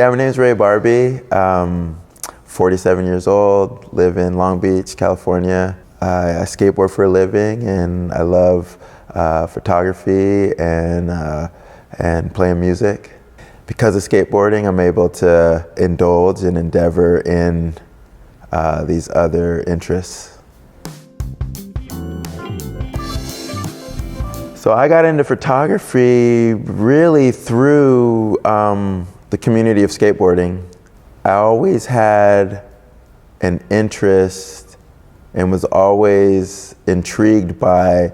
Yeah, my name is Ray Barbee. 47 years old, live in Long Beach, California. I skateboard for a living, and I love photography and playing music. Because of skateboarding, I'm able to indulge and endeavor in these other interests. So I got into photography really through the community of skateboarding. I always had an interest and was always intrigued by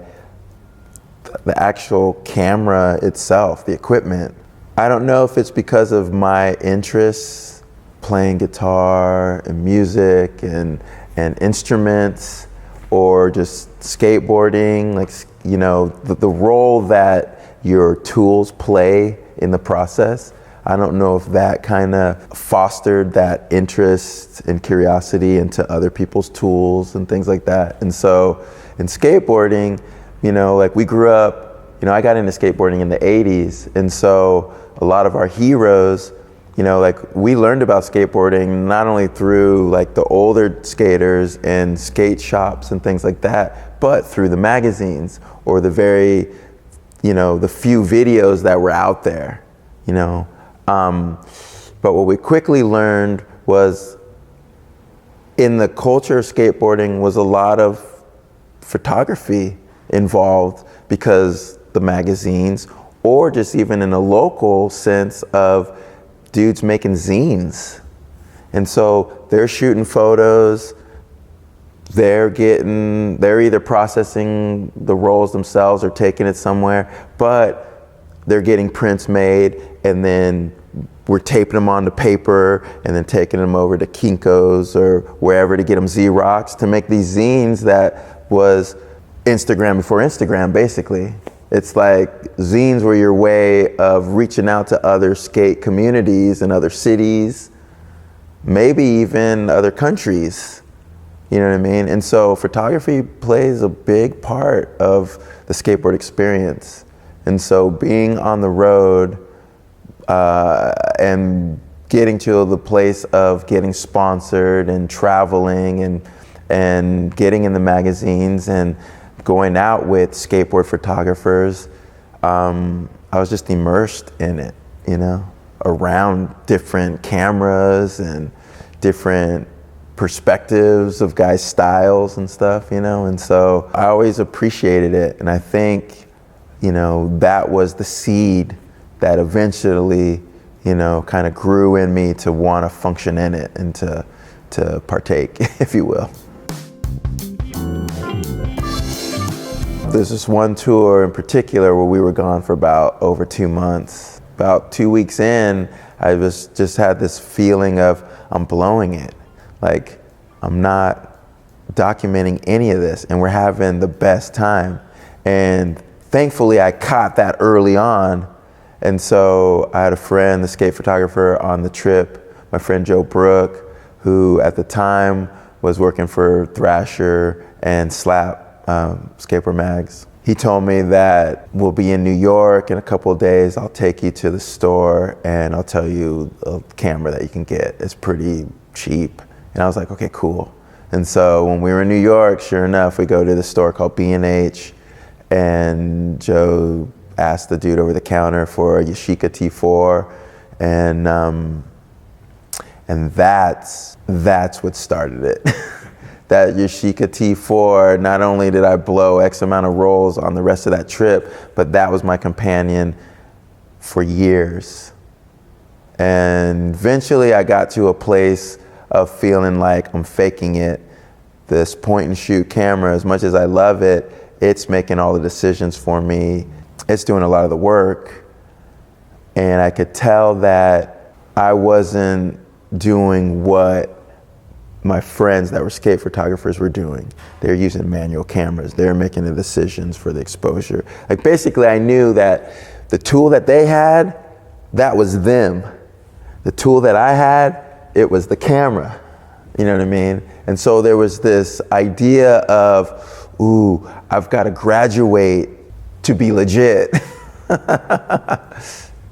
the actual camera itself, the equipment. I don't know if it's because of my interests playing guitar and music and instruments, or just skateboarding, like, you know, the role that your tools play in the process. I don't know if that kind of fostered that interest and curiosity into other people's tools and things like that. And so in skateboarding, you know, like we grew up, you know, I got into skateboarding in the 80s. And so a lot of our heroes, you know, like we learned about skateboarding not only through like the older skaters and skate shops and things like that, but through the magazines or the very, you know, the few videos that were out there, you know. But what we quickly learned was in the culture of skateboarding was a lot of photography involved, because the magazines, or just even in a local sense of dudes making zines. And so they're shooting photos, they're either processing the rolls themselves or taking it somewhere, but they're getting prints made, and then we're taping them onto paper and then taking them over to Kinko's or wherever to get them Xerox to make these zines that was Instagram before Instagram, basically. It's like zines were your way of reaching out to other skate communities and other cities, maybe even other countries, you know what I mean? And so photography plays a big part of the skateboard experience. And so being on the road and getting to the place of getting sponsored and traveling and getting in the magazines and going out with skateboard photographers, I was just immersed in it, you know, around different cameras and different perspectives of guys' styles and stuff, you know. And so I always appreciated it, and I think, you know, that was the seed that eventually, you know, kind of grew in me to want to function in it and to partake, if you will. There's this one tour in particular where we were gone for about over 2 months. About 2 weeks in, I just had this feeling of I'm blowing it. Like, I'm not documenting any of this, and we're having the best time. And thankfully I caught that early on. And so I had a friend, the skate photographer on the trip, my friend Joe Brook, who at the time was working for Thrasher and Slap skateboard mags. He told me that we'll be in New York in a couple of days. I'll take you to the store and I'll tell you a camera that you can get. It's pretty cheap. And I was like, okay, cool. And so when we were in New York, sure enough, we go to the store called B&H, and Joe asked the dude over the counter for a Yashica T4, and that's what started it. That Yashica T4, not only did I blow X amount of rolls on the rest of that trip, but that was my companion for years. And eventually I got to a place of feeling like I'm faking it. This point and shoot camera, as much as I love it, it's making all the decisions for me. It's doing a lot of the work. And I could tell that I wasn't doing what my friends that were skate photographers were doing. They're using manual cameras. They're making the decisions for the exposure. Like, basically I knew that the tool that they had, that was them. The tool that I had, it was the camera. You know what I mean? And so there was this idea of, ooh, I've got to graduate to be legit.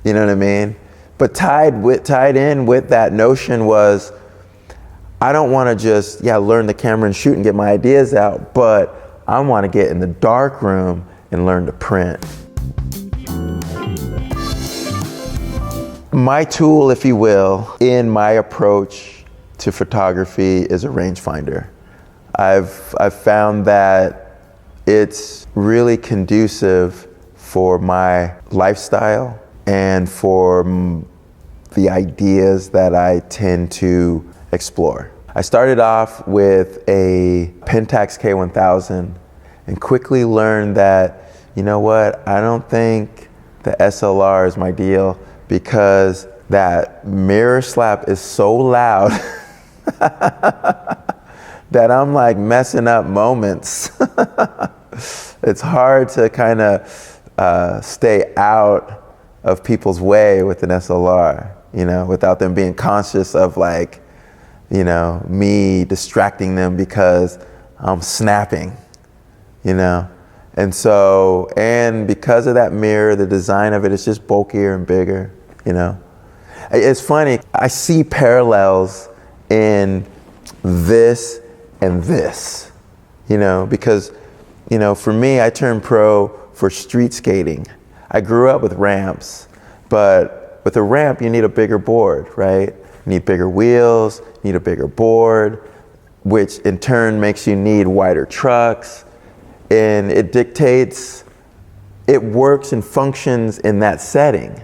You know what I mean? But tied in with that notion was, I don't want to just, learn the camera and shoot and get my ideas out, but I want to get in the dark room and learn to print. My tool, if you will, in my approach to photography is a rangefinder. I've found that it's really conducive for my lifestyle and for the ideas that I tend to explore. I started off with a Pentax K1000 and quickly learned that, you know what, I don't think the SLR is my deal, because that mirror slap is so loud that I'm like messing up moments. It's hard to kind of stay out of people's way with an SLR, without them being conscious of like, me distracting them because I'm snapping, And so, and because of that mirror, the design of it is just bulkier and bigger, It's funny, I see parallels in this and this, because, for me, I turned pro for street skating. I grew up with ramps, but with a ramp, you need a bigger board, right? You need bigger wheels, you need a bigger board, which in turn makes you need wider trucks. And it dictates, it works and functions in that setting.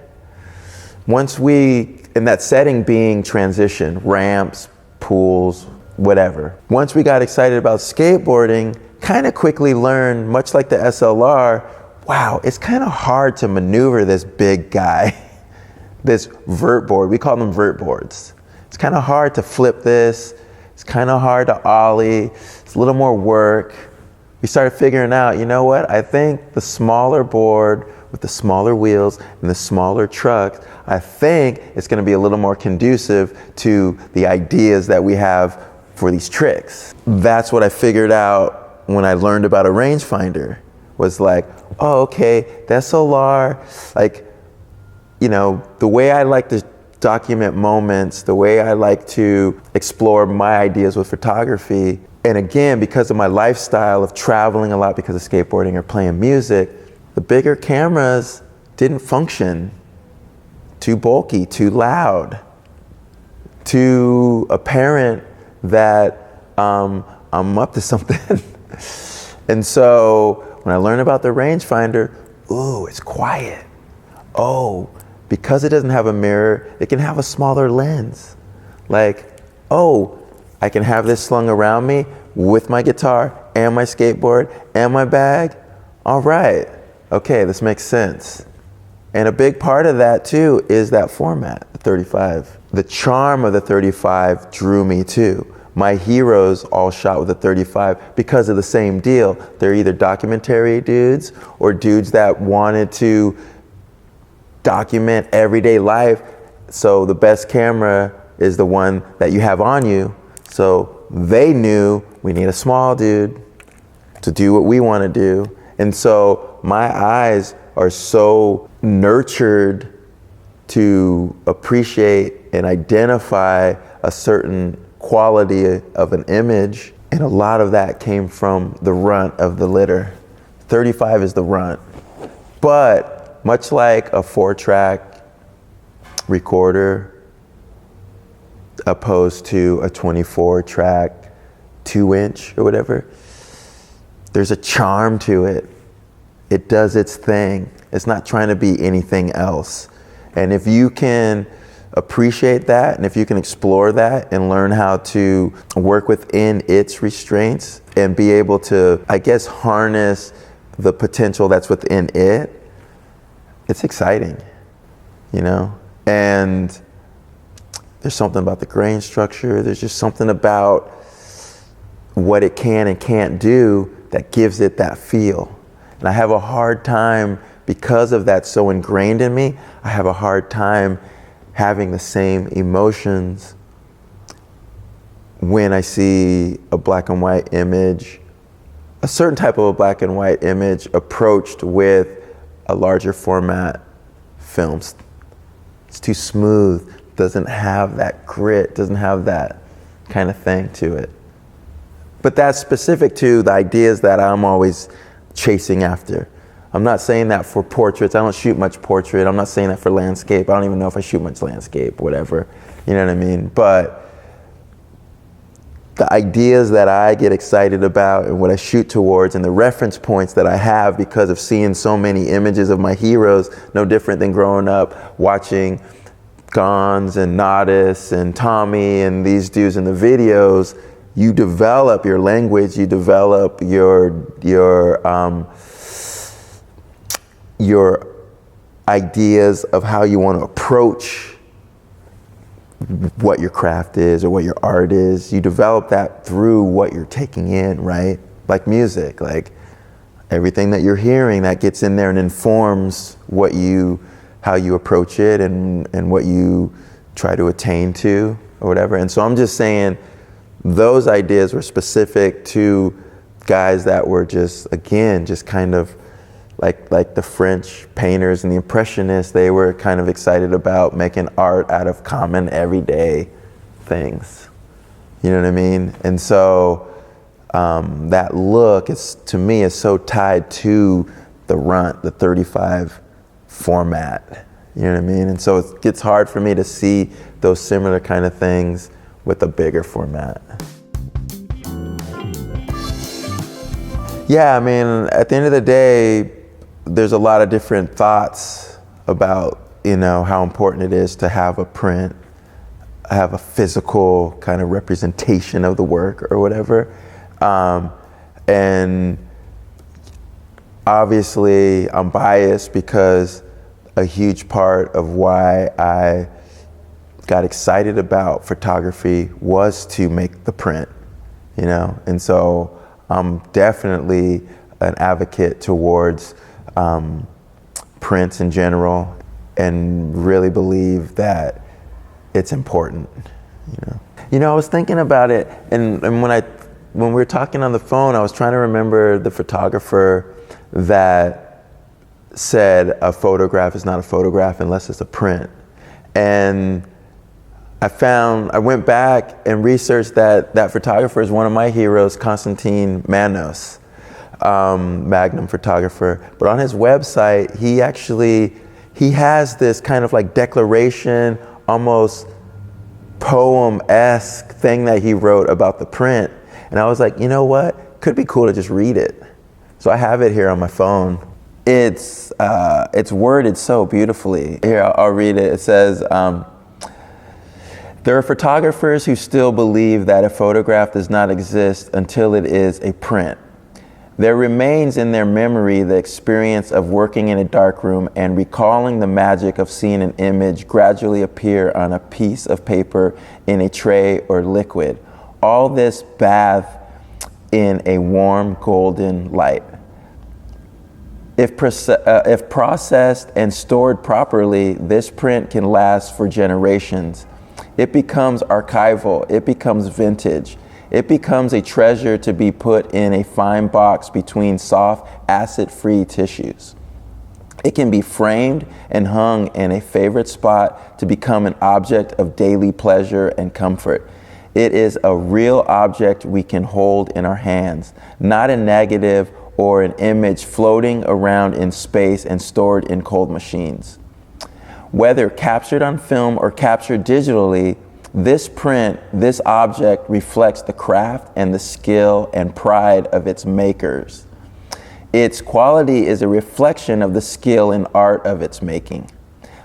In that setting being transition, ramps, pools, whatever. Once we got excited about skateboarding, kind of quickly learned, much like the SLR, wow, it's kind of hard to maneuver this big guy, this vert board. We call them vert boards. It's kind of hard to flip this. It's kind of hard to ollie. It's a little more work. We started figuring out, you know what? I think the smaller board with the smaller wheels and the smaller trucks, I think it's going to be a little more conducive to the ideas that we have for these tricks. That's what I figured out when I learned about a rangefinder. Was like, oh, okay, the SLR, like, the way I like to document moments, the way I like to explore my ideas with photography, and again, because of my lifestyle of traveling a lot because of skateboarding or playing music, the bigger cameras didn't function. Too bulky, too loud, too apparent that I'm up to something. And so when I learned about the rangefinder, ooh, it's quiet. Oh, because it doesn't have a mirror, it can have a smaller lens. Like, oh, I can have this slung around me with my guitar and my skateboard and my bag. All right, okay, this makes sense. And a big part of that too is that format, the 35. The charm of the 35 drew me too. My heroes all shot with a 35 because of the same deal. They're either documentary dudes or dudes that wanted to document everyday life. So the best camera is the one that you have on you. So they knew we need a small dude to do what we want to do. And so my eyes are so nurtured to appreciate and identify a certain quality of an image, and a lot of that came from the runt of the litter. 35 is the runt. But much like a 4-track recorder opposed to a 24-track 2-inch or whatever, there's a charm to it. It does its thing. It's not trying to be anything else. And if you can appreciate that, and if you can explore that and learn how to work within its restraints and be able to, I guess, harness the potential that's within it, it's exciting, And there's something about the grain structure. There's just something about what it can and can't do that gives it that feel. And I have a hard time, because of that so ingrained in me, I have a hard time having the same emotions when I see a black and white image, a certain type of a black and white image approached with a larger format film It's too smooth, doesn't have that grit, doesn't have that kind of thing to it. But that's specific to the ideas that I'm always chasing after. I'm not saying that for portraits. I don't shoot much portrait. I'm not saying that for landscape. I don't even know if I shoot much landscape, whatever. You know what I mean? But the ideas that I get excited about and what I shoot towards and the reference points that I have because of seeing so many images of my heroes, no different than growing up watching Gons and Nodis and Tommy and these dudes in the videos. You develop your language, you develop your ideas of how you want to approach what your craft is or what your art is. You develop that through what you're taking in, right? Like music, like everything that you're hearing that gets in there and informs how you approach it and what you try to attain to or whatever. And so I'm just saying those ideas were specific to guys that were just kind of like the French painters and the Impressionists. They were kind of excited about making art out of common everyday things. You know what I mean? And so that look to me is so tied to the runt, the 35 format. You know what I mean? And so it gets hard for me to see those similar kind of things with a bigger format. Yeah, I mean, at the end of the day, there's a lot of different thoughts about, how important it is to have a print, have a physical kind of representation of the work or whatever. And obviously I'm biased because a huge part of why I got excited about photography was to make the print, and so I'm definitely an advocate towards prints in general and really believe that it's important, I was thinking about it, and when we were talking on the phone, I was trying to remember the photographer that said a photograph is not a photograph unless it's a print. And I went back and researched that photographer is one of my heroes, Konstantin Manos, Magnum photographer. But on his website, he has this kind of like declaration, almost poem-esque thing that he wrote about the print. And I was like, you know what? Could be cool to just read it. So I have it here on my phone. It's worded so beautifully. Here, I'll read it. It says, there are photographers who still believe that a photograph does not exist until it is a print. There remains in their memory the experience of working in a darkroom and recalling the magic of seeing an image gradually appear on a piece of paper, in a tray, or liquid. All this bathed in a warm golden light. If processed and stored properly, this print can last for generations. It becomes archival, it becomes vintage. It becomes a treasure to be put in a fine box between soft, acid-free tissues. It can be framed and hung in a favorite spot to become an object of daily pleasure and comfort. It is a real object we can hold in our hands, not a negative or an image floating around in space and stored in cold machines. Whether captured on film or captured digitally, this print, this object reflects the craft and the skill and pride of its makers. Its quality is a reflection of the skill and art of its making.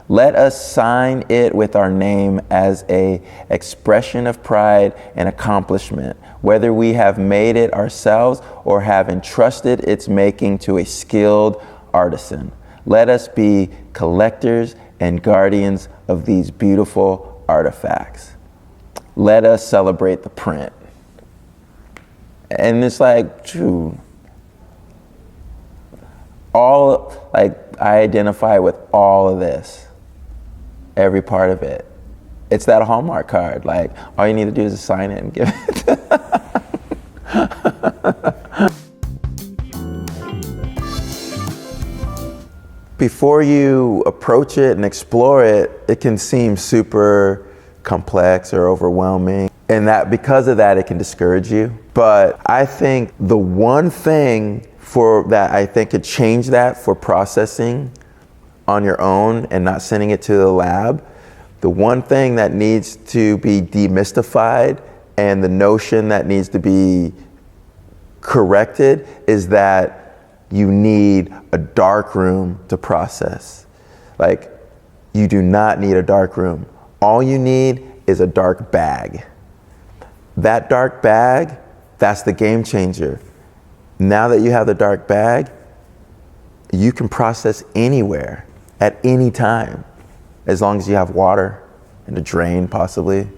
Let us sign it with our name as an expression of pride and accomplishment, whether we have made it ourselves or have entrusted its making to a skilled artisan. Let us be collectors and guardians of these beautiful artifacts. Let us celebrate the print. And it's like, true. I identify with all of this. Every part of it. It's that Hallmark card. Like, all you need to do is sign it and give it. Before you approach it and explore it, it can seem super complex or overwhelming. And that because of that, it can discourage you. But I think the one thing that I think could change that for processing on your own and not sending it to the lab, the one thing that needs to be demystified and the notion that needs to be corrected is that you need a dark room to process. Like, you do not need a dark room. All you need is a dark bag. That dark bag, that's the game changer. Now that you have the dark bag, you can process anywhere at any time, as long as you have water and a drain possibly,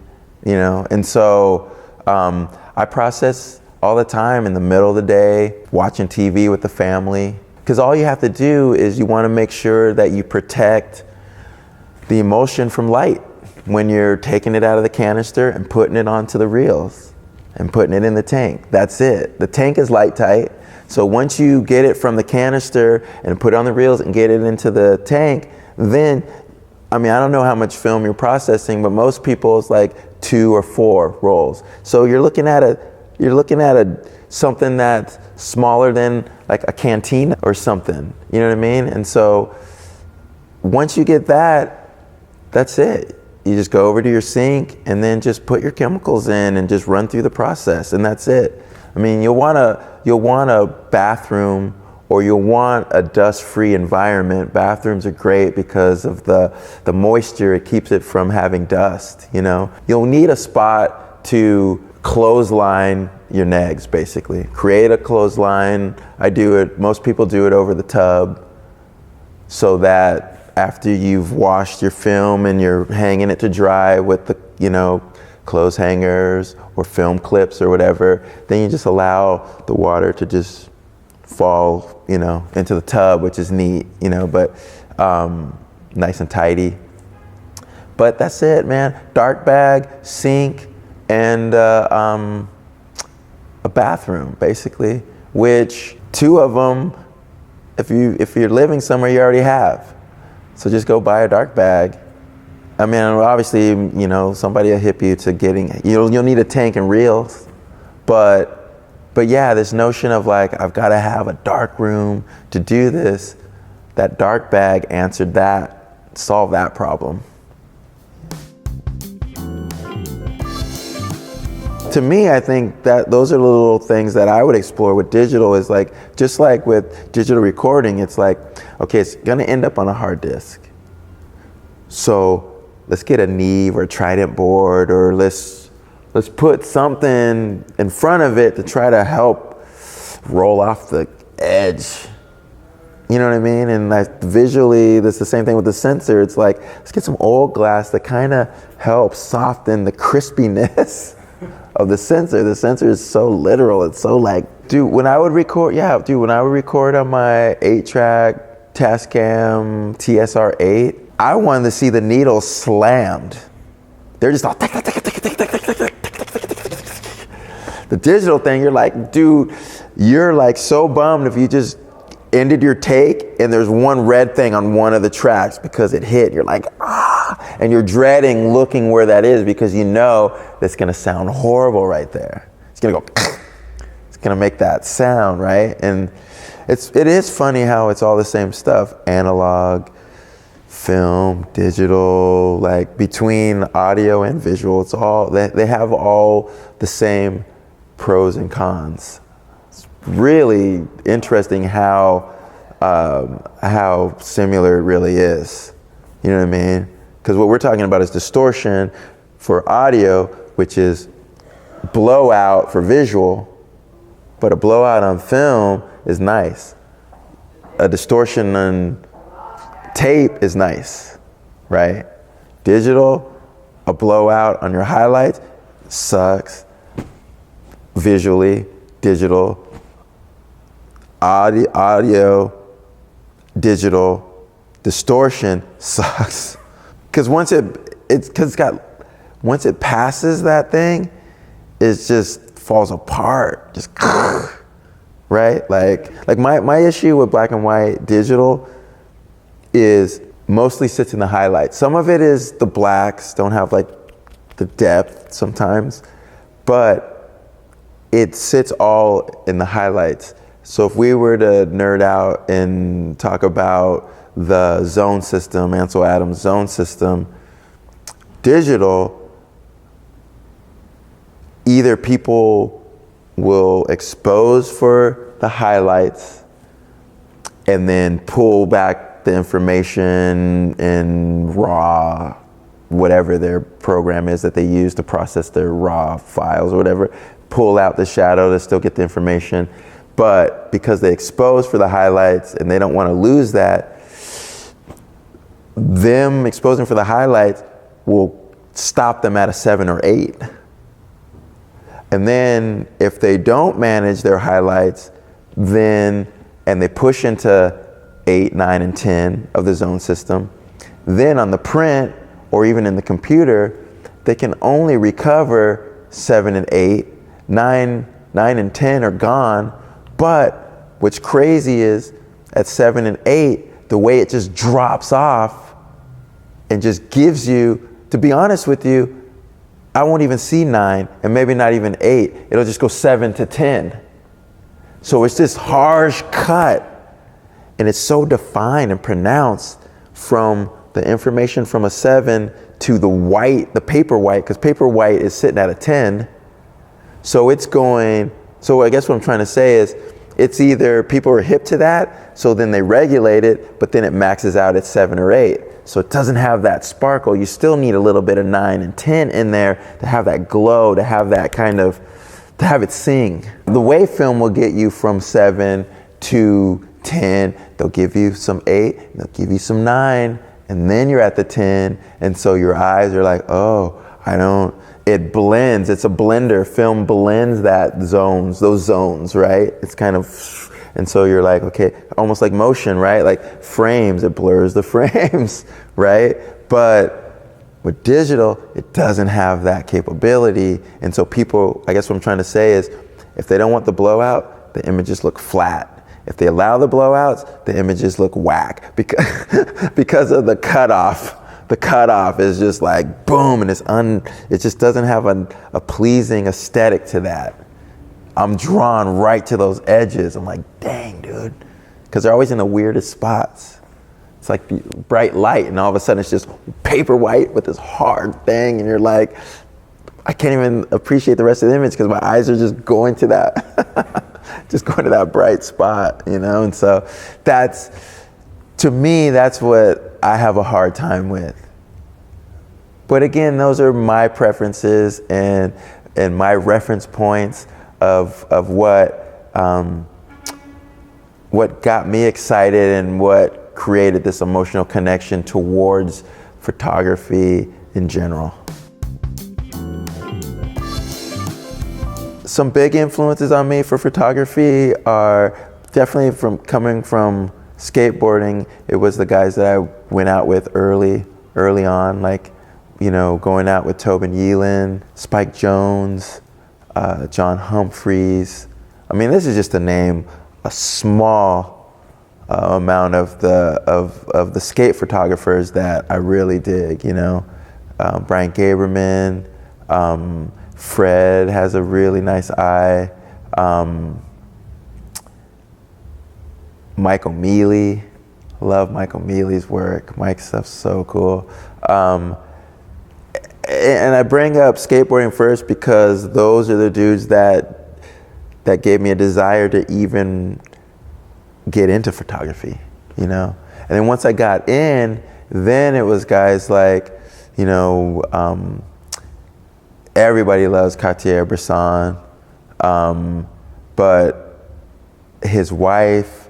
you know? And so I process all the time in the middle of the day, watching TV with the family, because all you have to do is you want to make sure that you protect the emulsion from light when you're taking it out of the canister and putting it onto the reels and putting it in the tank. That's it. The tank is light tight. So once you get it from the canister and put it on the reels and get it into the tank, then, I mean, I don't know how much film you're processing, but most people it's like 2 or 4 rolls. So you're looking at something that's smaller than like a canteen or something. You know what I mean? And so once you get that, that's it. You just go over to your sink and then just put your chemicals in and just run through the process, and that's it. I mean, you'll want a bathroom, or you'll want a dust-free environment. Bathrooms are great because of the moisture. It keeps it from having dust, you know? You'll need a spot to clothesline your negs, basically. Create a clothesline. I do it, most people do it over the tub, so that after you've washed your film and you're hanging it to dry with the, you know, clothes hangers or film clips or whatever, then you just allow the water to just fall, you know, into the tub, which is neat, you know, but nice and tidy. But that's it, man. Dark bag, sink, and a bathroom, basically, which 2 of them, if you're living somewhere, you already have. So just go buy a dark bag. I mean, obviously, you know, somebody will hip you to getting, you'll need a tank and reels, but yeah, this notion of like, I've got to have a dark room to do this, that dark bag answered that, solved that problem. To me, I think that those are the little things that I would explore with digital, is like, just like with digital recording, it's like, okay, it's gonna end up on a hard disk. So let's get a Neve or a Trident board, or let's put something in front of it to try to help roll off the edge. You know what I mean? And like visually, that's the same thing with the sensor. It's like, let's get some old glass that kind of helps soften the crispiness of the sensor. The sensor is so literal. It's so like, dude, when I would record on my 8-track Tascam TSR-8, I wanted to see the needles slammed. They're just all tick, tick, tick, tick, tick, tick, tick, tick, tick. The digital thing, you're like, dude, you're like so bummed if you just ended your take and there's one red thing on one of the tracks because it hit. You're like, ah, and you're dreading looking where that is because you know that's gonna sound horrible right there. It's gonna go, it's gonna make that sound, right? And it is funny how it's all the same stuff, analog, film, digital, like between audio and visual, it's all, they have all the same pros and cons. It's really interesting how similar it really is. You know what I mean? Because what we're talking about is distortion for audio, which is blowout for visual, but a blowout on film is nice. A distortion on tape is nice, right? Digital, a blowout on your highlights sucks. Visually, digital, audio, digital, distortion sucks. Because once it passes that thing, it just falls apart, just right? Like my issue with black and white digital is mostly sits in the highlights. Some of it is the blacks, don't have like the depth sometimes, but it sits all in the highlights. So if we were to nerd out and talk about the zone system, Ansel Adams zone system, digital, either people will expose for the highlights and then pull back the information in raw, whatever their program is that they use to process their raw files or whatever, pull out the shadow to still get the information. But because they expose for the highlights and they don't want to lose that, them exposing for the highlights will stop them at a 7 or 8. And then if they don't manage their highlights, then, and they push into 8, 9, and 10 of the zone system, then on the print or even in the computer, they can only recover 7 and 8, 9 and 10 are gone. But what's crazy is at 7 and 8, the way it just drops off and just gives you, to be honest with you, I won't even see 9 and maybe not even 8. It'll just go 7 to 10. So it's this harsh cut, and it's so defined and pronounced from the information from a 7 to the white, the paper white, because paper white is sitting at a 10. So it's going, so I guess what I'm trying to say is, it's either people are hip to that, so then they regulate it, but then it maxes out at 7 or 8. So it doesn't have that sparkle. You still need a little bit of 9 and 10 in there to have that glow, to have that kind of, to have it sing. The wave film will get you from 7 to 10. They'll give you some 8, they'll give you some 9, and then you're at the 10. And so your eyes are like, oh, it blends. It's a blender. Film blends those zones, right? It's kind of, and so you're like, okay, almost like motion, right? Like frames, it blurs the frames, right? But with digital, it doesn't have that capability. And so people, I guess what I'm trying to say is, if they don't want the blowout, the images look flat. If they allow the blowouts, the images look whack because of the cutoff. The cutoff is just like boom, and it just doesn't have a pleasing aesthetic to that. I'm drawn right to those edges. I'm like, dang, dude. Because they're always in the weirdest spots. It's like bright light, and all of a sudden it's just paper white with this hard thing, and you're like, I can't even appreciate the rest of the image because my eyes are just going to that bright spot, you know? And so to me, that's what I have a hard time with. But again, those are my preferences and my reference points of what got me excited and what created this emotional connection towards photography in general. Some big influences on me for photography are definitely coming from skateboarding. It was the guys that I went out with early on, like, you know, going out with Tobin Yeelan, Spike Jones, John Humphreys. I mean, this is just to name a small amount of the skate photographers that I really dig, you know. Brian Gaberman, Fred has a really nice eye. Michael Mealy, love Michael Mealy's work. Mike's stuff's so cool. And I bring up skateboarding first because those are the dudes that gave me a desire to even get into photography, you know? And then once I got in, then it was guys like, you know, everybody loves Cartier-Bresson, but his wife,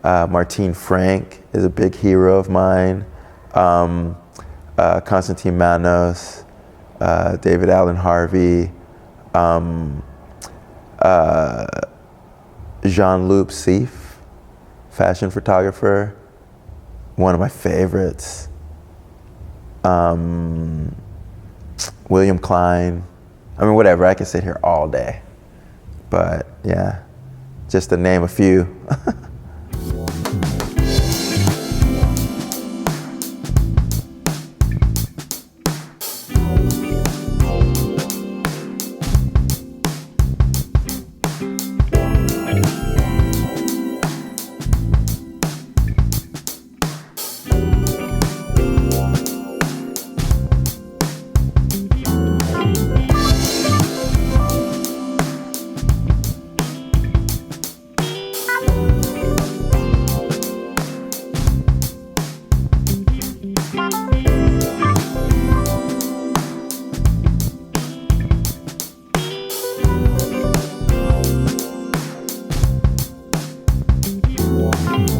Martine Frank, is a big hero of mine. Constantine Manos, David Allen Harvey, Jean-Luc Sieff, fashion photographer, one of my favorites. William Klein. I mean, whatever, I can sit here all day. But yeah, just to name a few. Barbee.